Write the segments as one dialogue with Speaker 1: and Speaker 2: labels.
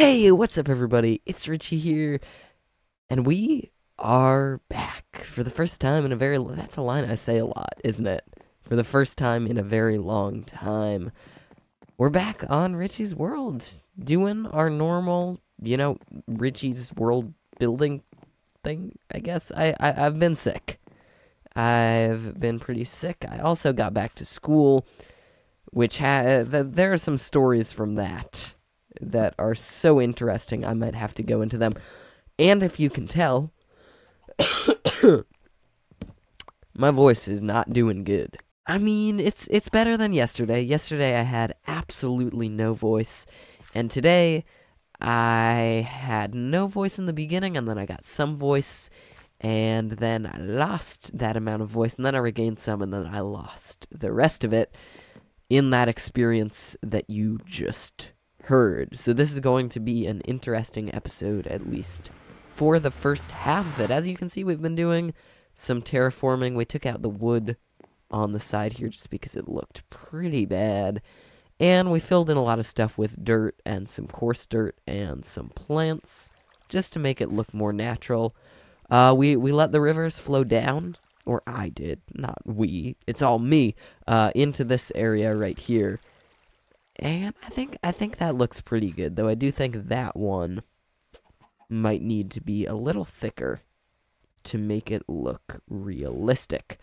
Speaker 1: Hey, what's up, everybody? It's Richy here, and we are back for the first time in a very. That's a line I say a lot, isn't it? For the first time in a very long time, we're back on Richy's World, doing our normal, Richy's World building thing. I guess I've been sick. I've been pretty sick. I also got back to school, which there are some stories from that are so interesting, I might have to go into them. And if you can tell, my voice is not doing good. I mean, it's better than yesterday. Yesterday I had absolutely no voice, and today I had no voice in the beginning, and then I got some voice, and then I lost that amount of voice, and then I regained some, and then I lost the rest of it in that experience that you just heard. So this is going to be an interesting episode, at least for the first half of it. As you can see, we've been doing some terraforming. We took out the wood on the side here just because it looked pretty bad, and we filled in a lot of stuff with dirt and some coarse dirt and some plants just to make it look more natural. We let the rivers flow down, or I did, not we, it's all me, into this area right here. And I think that looks pretty good, though I do think that one might need to be a little thicker to make it look realistic.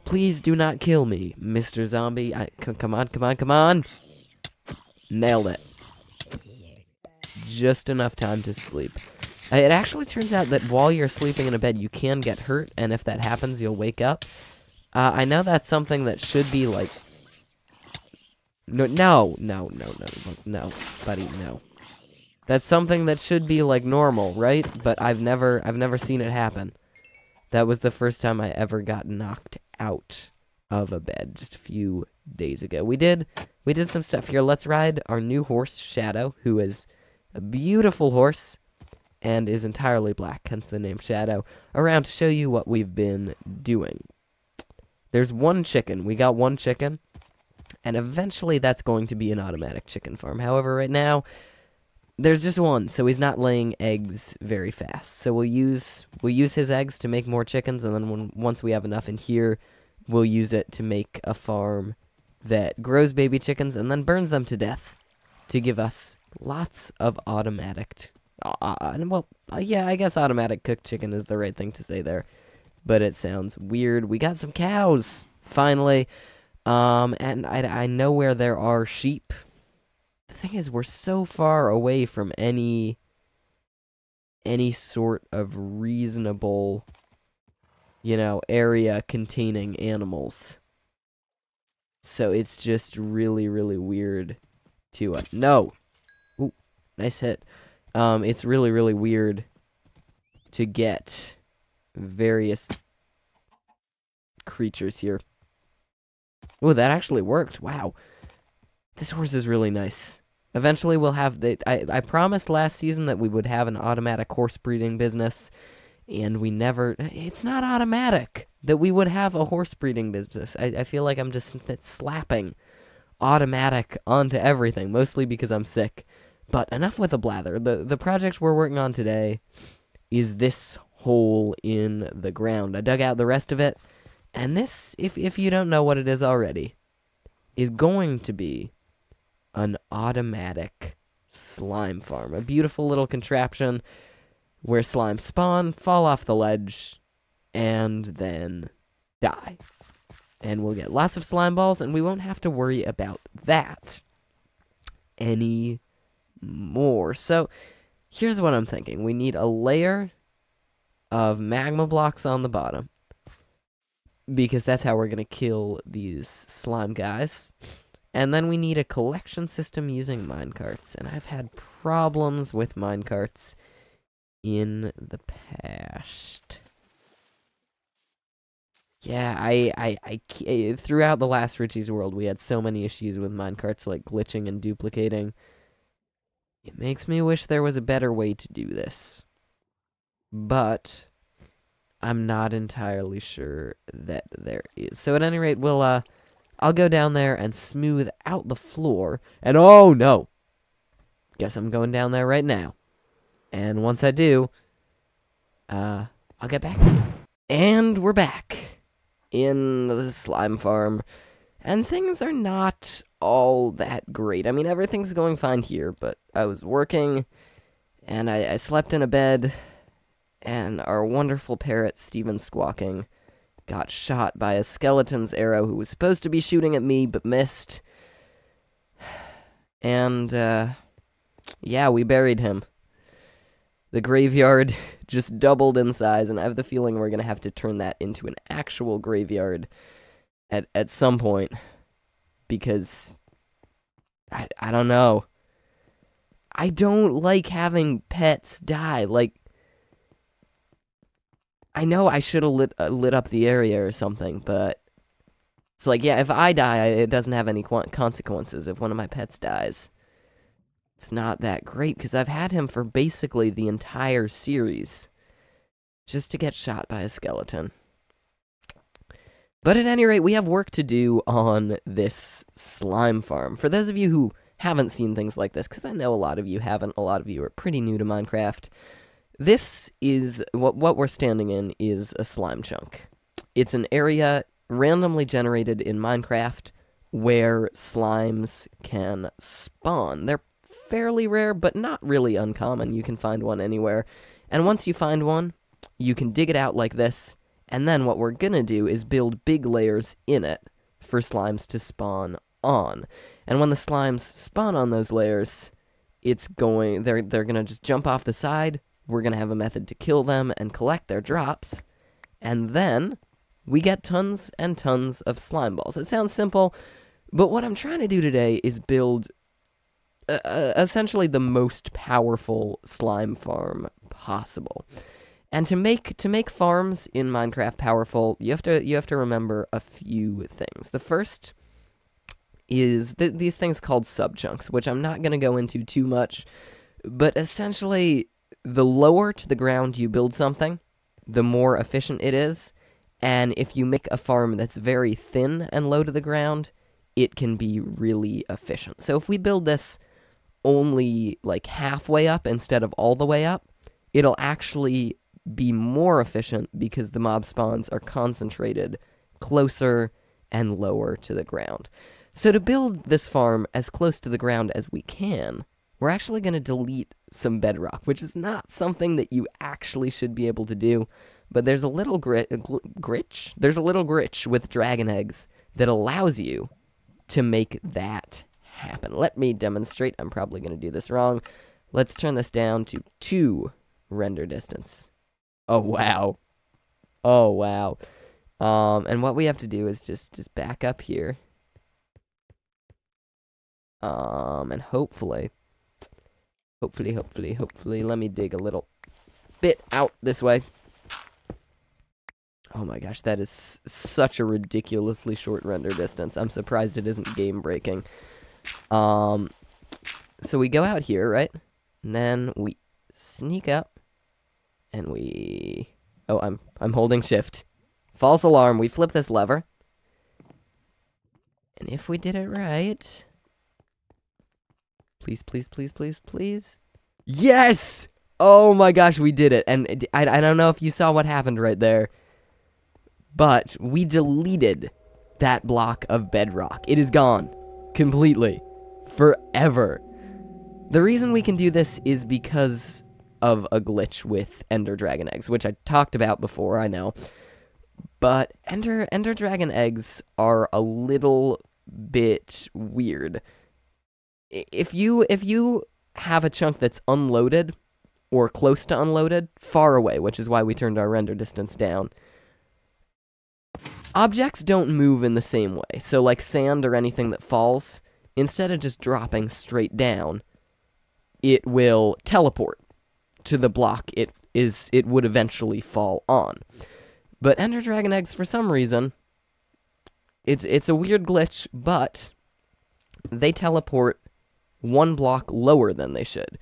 Speaker 1: Please do not kill me, Mr. Zombie. Come on. Nailed it. Just enough time to sleep. It actually turns out that while you're sleeping in a bed, you can get hurt, and if that happens, you'll wake up. I know that's something that should be, like... No, buddy, no. That's something that should be, like, normal, right? But I've never seen it happen. That was the first time I ever got knocked out of a bed just a few days ago. We did some stuff here. Let's ride our new horse, Shadow, who is a beautiful horse and is entirely black, hence the name Shadow, around to show you what we've been doing. There's one chicken. We got one chicken, and eventually that's going to be an automatic chicken farm. However, right now, there's just one, so he's not laying eggs very fast. So we'll use his eggs to make more chickens, and then once we have enough in here, we'll use it to make a farm that grows baby chickens and then burns them to death to give us lots of automatic... yeah, I guess automatic cooked chicken is the right thing to say there, but it sounds weird. We got some cows, finally, and I know where there are sheep. The thing is, we're so far away from any sort of reasonable, area containing animals. So it's just really, really weird to... no! Ooh, nice hit. It's really, really weird to get various creatures here. Oh, that actually worked. Wow. This horse is really nice. Eventually we'll have... I promised last season that we would have an automatic horse breeding business, and we never... It's not automatic that we would have a horse breeding business. I feel like I'm just slapping automatic onto everything, mostly because I'm sick. But enough with the blather. The project we're working on today is this hole in the ground. I dug out the rest of it, and this, if you don't know what it is already, is going to be an automatic slime farm. A beautiful little contraption where slime spawn, fall off the ledge, and then die. And we'll get lots of slime balls, and we won't have to worry about that anymore. So, here's what I'm thinking. We need a layer of magma blocks on the bottom, because that's how we're going to kill these slime guys. And then we need a collection system using minecarts. And I've had problems with minecarts in the past. Yeah, I throughout the last Richy's World, we had so many issues with minecarts, like glitching and duplicating. It makes me wish there was a better way to do this. But I'm not entirely sure that there is. So at any rate, I'll go down there and smooth out the floor. And oh no! guess I'm going down there right now. And once I do, I'll get back to you. And we're back in the slime farm. And things are not all that great. I mean, everything's going fine here, but I was working, and I slept in a bed, and our wonderful parrot, Stephen Squawking, got shot by a skeleton's arrow who was supposed to be shooting at me, but missed. And, yeah, we buried him. The graveyard just doubled in size, and I have the feeling we're going to have to turn that into an actual graveyard at some point, because I don't know. I don't like having pets die. Like, I know I should have lit up the area or something, but it's like, yeah, if I die, it doesn't have any consequences. If one of my pets dies, it's not that great, because I've had him for basically the entire series, just to get shot by a skeleton. But at any rate, we have work to do on this slime farm. For those of you who haven't seen things like this, because I know a lot of you haven't, a lot of you are pretty new to Minecraft, this is, what we're standing in is a slime chunk. It's an area randomly generated in Minecraft where slimes can spawn. They're fairly rare, but not really uncommon. You can find one anywhere. And once you find one, you can dig it out like this, and then what we're gonna do is build big layers in it for slimes to spawn on. And when the slimes spawn on those layers, they're gonna just jump off the side. We're gonna have a method to kill them and collect their drops, and then we get tons and tons of slime balls. It sounds simple, but what I'm trying to do today is build essentially the most powerful slime farm possible. And to make farms in Minecraft powerful, you have to remember a few things. The first is these things called subchunks, which I'm not going to go into too much, but essentially the lower to the ground you build something, the more efficient it is. And if you make a farm that's very thin and low to the ground, it can be really efficient. So if we build this only like halfway up instead of all the way up, it'll actually be more efficient because the mob spawns are concentrated closer and lower to the ground. So to build this farm as close to the ground as we can, we're actually going to delete some bedrock, which is not something that you actually should be able to do, but there's a little glitch. There's a little glitch with dragon eggs that allows you to make that happen. Let me demonstrate. I'm probably going to do this wrong. Let's turn this down to 2 render distance. Oh, wow. Oh, wow. And what we have to do is just back up here. And hopefully, let me dig a little bit out this way. Oh my gosh, that is such a ridiculously short render distance. I'm surprised it isn't game breaking. So we go out here, right? And then we sneak up. And we... Oh, I'm holding shift. False alarm. We flip this lever. And if we did it right... Please, please, please, please, please. Yes! Oh my gosh, we did it. And I don't know if you saw what happened right there, but we deleted that block of bedrock. It is gone. Completely. Forever. The reason we can do this is because of a glitch with Ender Dragon Eggs, which I talked about before, I know. But Ender Dragon Eggs are a little bit weird. If you have a chunk that's unloaded, or close to unloaded, far away, which is why we turned our render distance down, objects don't move in the same way. So like sand or anything that falls, instead of just dropping straight down, it will teleport to the block it would eventually fall on. But Ender Dragon Eggs, for some reason, it's a weird glitch, but they teleport 1 block lower than they should,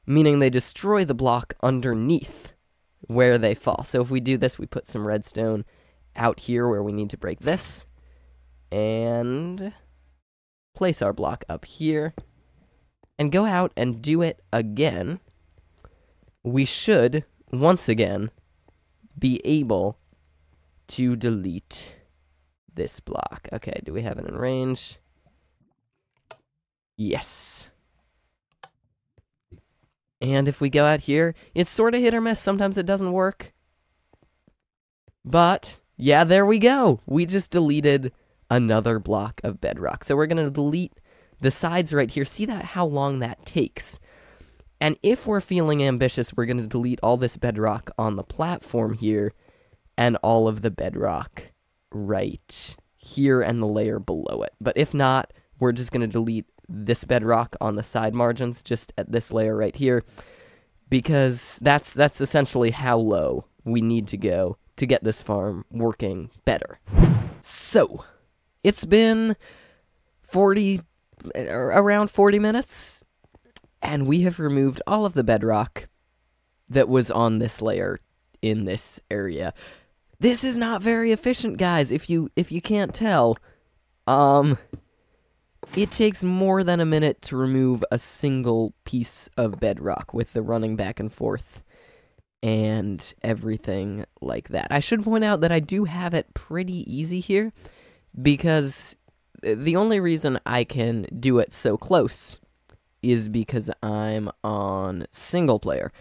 Speaker 1: meaning they destroy the block underneath where they fall. So if we do this, we put some redstone out here where we need to break this, and place our block up here. and go out and do it again, we should, once again, be able to delete this block. Okay, do we have it in range? Yes. And if we go out here, it's sort of hit or miss. Sometimes it doesn't work. But, yeah, there we go. We just deleted another block of bedrock. So we're going to delete the sides right here. See that how long that takes. And if we're feeling ambitious, we're going to delete all this bedrock on the platform here and all of the bedrock right here and the layer below it. But if not, we're just going to delete this bedrock on the side margins, just at this layer right here, because that's essentially how low we need to go to get this farm working better. So, it's been around 40 minutes, and we have removed all of the bedrock that was on this layer in this area. This is not very efficient, guys, if you can't tell. It takes more than a minute to remove a single piece of bedrock with the running back and forth and everything like that. I should point out that I do have it pretty easy here, because the only reason I can do it so close is because I'm on single player.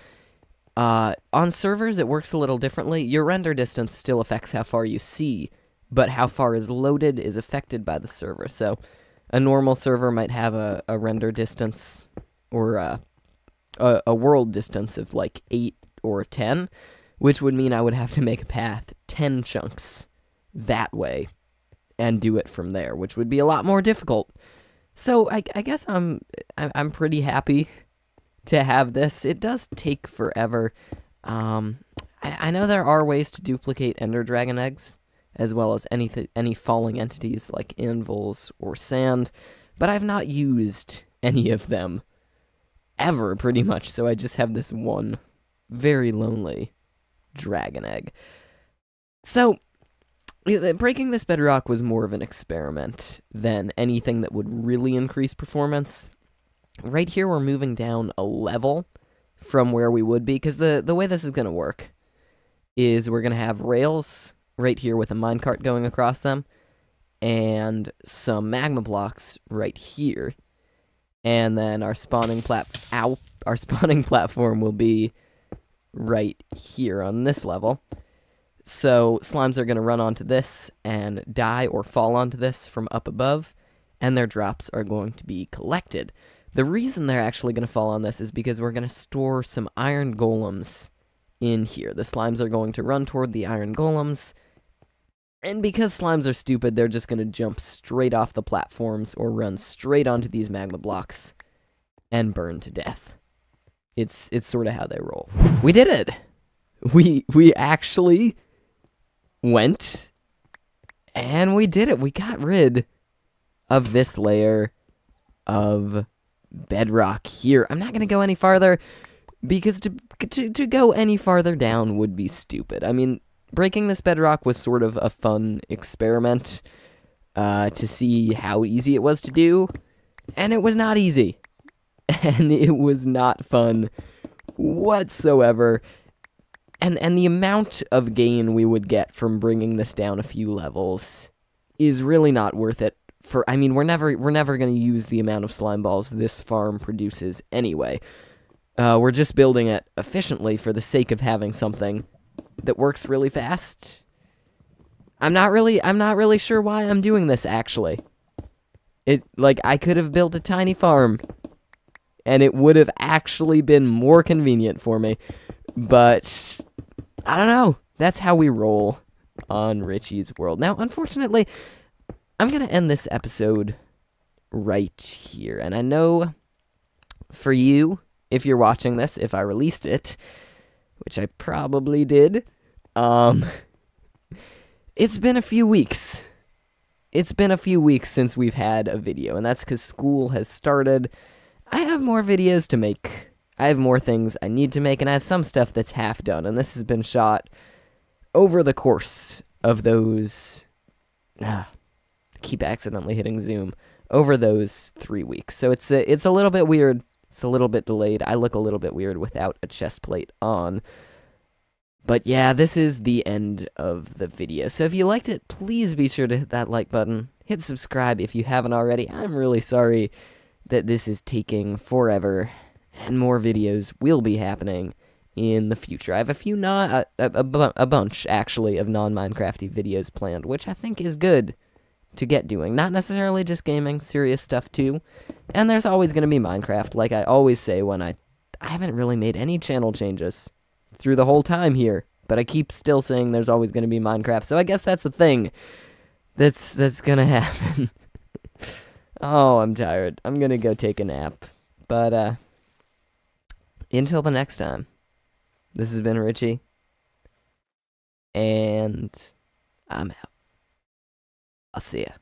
Speaker 1: On servers, it works a little differently. Your render distance still affects how far you see, but how far is loaded is affected by the server. So a normal server might have a render distance or a world distance of like 8 or 10, which would mean I would have to make a path 10 chunks that way and do it from there, which would be a lot more difficult. So I guess I'm pretty happy to have this. It does take forever. I know there are ways to duplicate Ender Dragon eggs, as well as any falling entities like anvils or sand, but I've not used any of them ever, pretty much, so I just have this one very lonely dragon egg. So, breaking this bedrock was more of an experiment than anything that would really increase performance. Right here, we're moving down a level from where we would be, because the way this is going to work is we're going to have rails right here with a minecart going across them, and some magma blocks right here, and then our spawning platform will be right here on this level. So slimes are going to run onto this and die or fall onto this from up above, and their drops are going to be collected. The reason they're actually going to fall on this is because we're going to store some iron golems in here. The slimes are going to run toward the iron golems, and because slimes are stupid, they're just going to jump straight off the platforms or run straight onto these magma blocks and burn to death. It's sort of how they roll. We did it! We actually went and we did it. We got rid of this layer of bedrock here. I'm not going to go any farther, because to go any farther down would be stupid. I mean, breaking this bedrock was sort of a fun experiment to see how easy it was to do, and it was not easy. And it was not fun whatsoever. And the amount of gain we would get from bringing this down a few levels is really not worth it. I mean, we're never going to use the amount of slime balls this farm produces anyway. We're just building it efficiently for the sake of having something that works really fast. I'm not really sure why I'm doing this, actually. I could have built a tiny farm, and it would have actually been more convenient for me. But I don't know. That's how we roll on Richy's World. Now, unfortunately, I'm going to end this episode right here. And I know for you, if you're watching this, if I released it, which I probably did, it's been a few weeks. It's been a few weeks since we've had a video, and that's because school has started. I have more videos to make. I have more things I need to make, and I have some stuff that's half done, and this has been shot over the course of those... keep accidentally hitting zoom. Over those 3 weeks. So it's a little bit weird It's a little bit delayed. I look a little bit weird without a chest plate on. But yeah, this is the end of the video. So if you liked it, please be sure to hit that like button. Hit subscribe if you haven't already. I'm really sorry that this is taking forever, and more videos will be happening in the future. I have a few a bunch actually of non-Minecrafty videos planned, which I think is good to get doing. Not necessarily just gaming, serious stuff too. And there's always going to be Minecraft, like I always say when I haven't really made any channel changes through the whole time here, but I keep still saying there's always going to be Minecraft. So I guess that's the thing that's going to happen. Oh, I'm tired. I'm going to go take a nap. But until the next time. This has been Richy, and I'm out. I'll see ya.